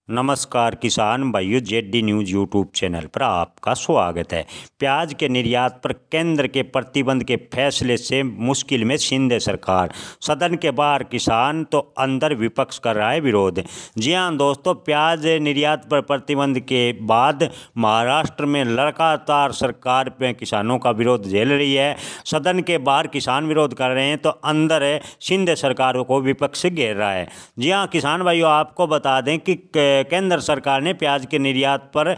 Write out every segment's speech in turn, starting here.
नमस्कार किसान भाइयों, जेडी न्यूज़ यूट्यूब चैनल पर आपका स्वागत है। प्याज के निर्यात पर केंद्र के प्रतिबंध के फैसले से मुश्किल में शिंदे सरकार। सदन के बाहर किसान तो अंदर विपक्ष कर रहा है विरोध। जी हां दोस्तों, प्याज निर्यात पर प्रतिबंध के बाद महाराष्ट्र में लगातार सरकार पे किसानों का विरोध झेल रही है। सदन के बाहर किसान विरोध कर रहे हैं तो अंदर शिंदे सरकारों को विपक्ष घेर रहा है। जी हाँ किसान भाइयों, आपको बता दें कि केंद्र सरकार ने प्याज के निर्यात पर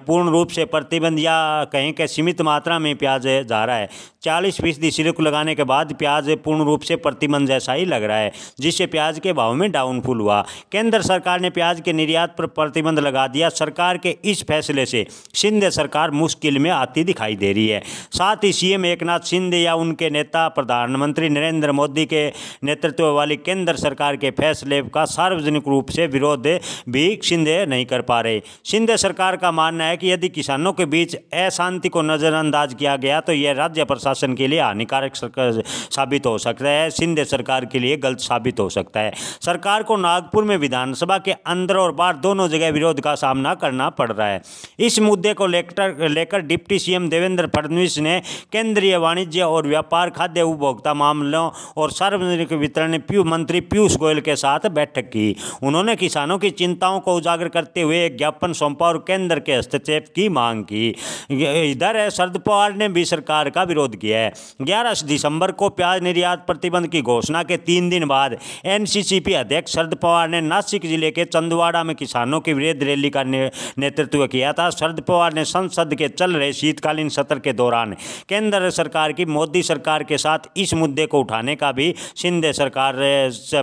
पूर्ण रूप से प्रतिबंध या कहीं के सीमित मात्रा में प्याज जा रहा है। 40% शुल्क लगाने के बाद प्याज पूर्ण रूप से प्रतिबंध जैसा ही लग रहा है, जिससे प्याज के भाव में डाउनफॉल हुआ। केंद्र सरकार ने प्याज के निर्यात पर प्रतिबंध लगा दिया। सरकार के इस फैसले से शिंदे सरकार मुश्किल में आती दिखाई दे रही है। साथ ही सीएम एकनाथ शिंदे या उनके नेता प्रधानमंत्री नरेंद्र मोदी के नेतृत्व वाली केंद्र सरकार के फैसले का सार्वजनिक रूप से विरोध भी शिंदे नहीं कर पा रहे। शिंदे सरकार का मानना है कि यदि किसानों के बीच अशांति को नजरअंदाज किया गया तो यह राज्य प्रशासन के लिए हानिकारक साबित हो सकता है, शिंदे सरकार के लिए गलत साबित हो सकता है। सरकार को नागपुर में विधानसभा के अंदर और बाहर दोनों जगह विरोध का सामना करना पड़ रहा है। इस मुद्दे को लेकर डिप्टी सीएम देवेंद्र फडणवीस ने केंद्रीय वाणिज्य और व्यापार, खाद्य उपभोक्ता मामलों और सार्वजनिक वितरण मंत्री पीयूष गोयल के साथ बैठक की। उन्होंने किसानों की चिंताओं को उजागर करते हुए एक ज्ञापन सौंपा और केंद्र के हस्तक्षेप की मांग की। इधर शरद पवार ने भी सरकार का विरोध किया है। 11 दिसंबर को प्याज निर्यात प्रतिबंध की घोषणा के 3 दिन बाद एनसीसीपी अध्यक्ष शरद पवार ने नासिक जिले के चंदवाड़ा में किसानों की विरोध रैली का नेतृत्व किया था। शरद पवार ने संसद के चल रहे शीतकालीन सत्र के दौरान केंद्र सरकार की मोदी सरकार के साथ इस मुद्दे को उठाने का भी शिंदे सरकार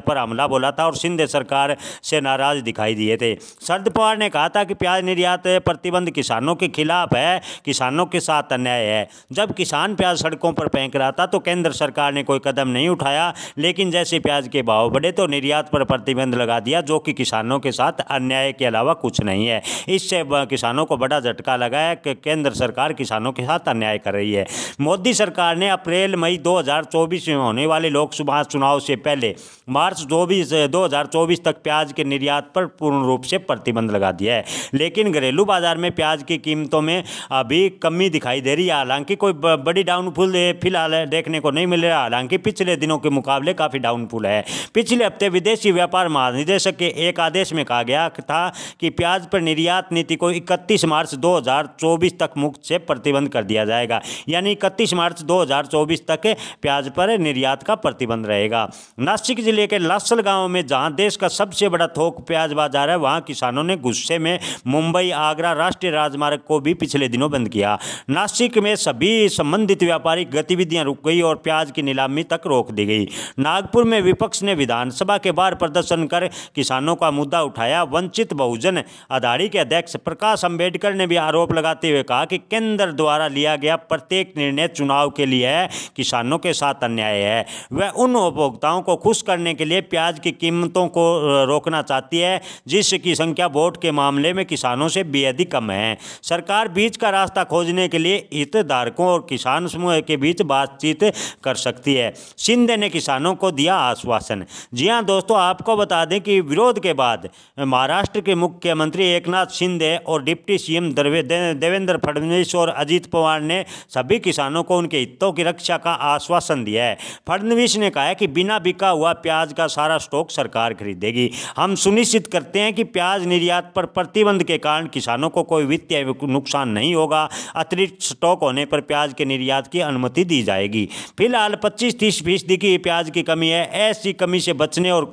पर हमला बोला था और शिंदे सरकार से नाराज दिखाई दिए थे। शरद पवार ने कहा था कि प्याज निर्यात प्रतिबंध किसानों के खिलाफ है, किसानों के साथ अन्याय है। जब किसान प्याज सड़कों पर फेंक रहा था तो केंद्र सरकार ने कोई कदम नहीं उठाया, लेकिन जैसे प्याज के भाव बढ़े तो निर्यात पर प्रतिबंध लगा दिया, जो कि किसानों के साथ अन्याय के अलावा कुछ नहीं है। इससे किसानों को बड़ा झटका लगा है कि केंद्र सरकार किसानों के साथ अन्याय कर रही है। मोदी सरकार ने अप्रैल मई 2024 में होने वाले लोकसभा चुनाव से पहले मार्च 2024 तक प्याज के निर्यात पर पूर्ण रूप से प्रतिबंध लगा दिया है, लेकिन घरेलू बाजार में प्याज की कीमतों में अभी कमी दिखाई दे रही है। हालांकि कोई बड़ी डाउनफॉल फिलहाल देखने को नहीं मिल रहा। हालांकि पिछले दिनों के मुकाबले काफ़ी डाउनफॉल है। पिछले हफ्ते विदेशी व्यापार महानिदेशक के एक आदेश में कहा गया था कि प्याज पर निर्यात नीति को 31 मार्च 2024 तक मुक्त से प्रतिबंध कर दिया जाएगा, यानी 31 मार्च 2024 तक प्याज पर निर्यात का प्रतिबंध रहेगा। नासिक जिले के लासल गांव में जहां देश का सबसे बड़ा थोक प्याज बाजार है, वहां किसानों ने गुस्से में मुंबई आगरा राष्ट्रीय राजमार्ग को भी पिछले दिनों बंद किया। नासिक में सभी संबंधित व्यापारिक गतिविधियां रुक गई और प्याज की नीलामी तक रोक दी गई। नागपुर में विपक्ष ने विधानसभा के बाहर प्रदर्शन कर किसानों का मुद्दा उठाया। वंचित बहुजन अघाड़ी के अध्यक्ष प्रकाश अंबेडकर ने भी आरोप लगाते हुए कहा कि केंद्र द्वारा लिया गया प्रत्येक निर्णय चुनाव के लिए है, किसानों के साथ अन्याय है। वह उन उपभोक्ताओं को खुश करने के लिए प्याज की कीमतों को रोकना चाहती है जिसकी संख्या वोट के मामले में किसानों से बेहद ही कम है। सरकार बीच का रास्ता खोजने के लिए हितधारकों और किसान समूह के बीच बातचीत कर सकती है, शिंदे ने किसानों को दिया आश्वासन। जी हां दोस्तों, आपको बता दें कि विरोध के बाद महाराष्ट्र के मुख्यमंत्री एकनाथ शिंदे और डिप्टी सीएम देवेंद्र फडणवीस और अजित पवार ने सभी किसानों को उनके हितों की रक्षा का आश्वासन दिया है। फडणवीस ने कहा है कि बिना बिका हुआ प्याज का सारा स्टॉक सरकार खरीदेगी। हम सुनिश्चित करते हैं कि प्याज निर्यात पर प्रतिबंध के कारण किसानों को कोई वित्तीय नुकसान नहीं होगा। अतिरिक्त स्टॉक होने पर प्याज के निर्यात की अनुमति दी जाएगी। फिलहाल 25-30% की प्याज की कमी है। ऐसी कमी से बचने और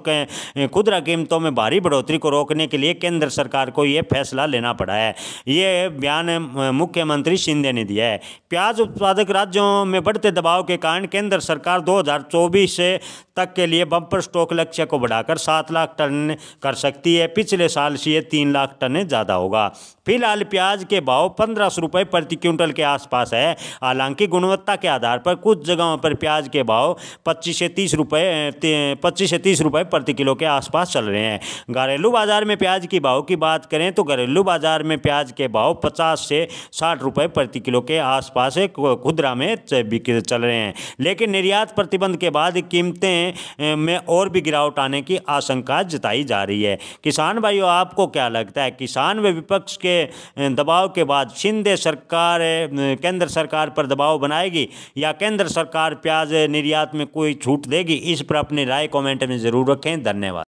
खुदरा कीमतों में भारी बढ़ोतरी को रोकने के लिए केंद्र सरकार को यह फैसला लेना पड़ा है। ये बयान मुख्यमंत्री शिंदे ने दिया है। प्याज उत्पादक राज्यों में बढ़ते दबाव के कारण केंद्र सरकार 2024 तक के लिए बम्पर स्टॉक लक्ष्य को बढ़ाकर 7 लाख टन कर सकती है। पिछले साल से ये 3 लाख टन ज़्यादा होगा। फिलहाल प्याज के भाव 1500 रुपये प्रति क्विंटल के आसपास है। हालांकि गुणवत्ता के आधार पर कुछ जगहों पर प्याज के भाव 25 से 30 रुपये प्रति किलो के आसपास चल रहे हैं। घरेलू बाजार में प्याज की भाव की बात करें तो घरेलू बाजार में प्याज के भाव 50 से 60 रुपये प्रति किलो के आसपास खुदरा में चल रहे हैं, लेकिन निर्यात प्रतिबंध के बाद कीमतें में और भी गिरावट आने की आशंका जताई जा रही है। किसान भाई भाइयों, आपको क्या लगता है, किसान व विपक्ष के दबाव के बाद शिंदे सरकार केंद्र सरकार पर दबाव बनाएगी या केंद्र सरकार प्याज निर्यात में कोई छूट देगी? इस पर अपनी राय कमेंट में ज़रूर रखें। धन्यवाद।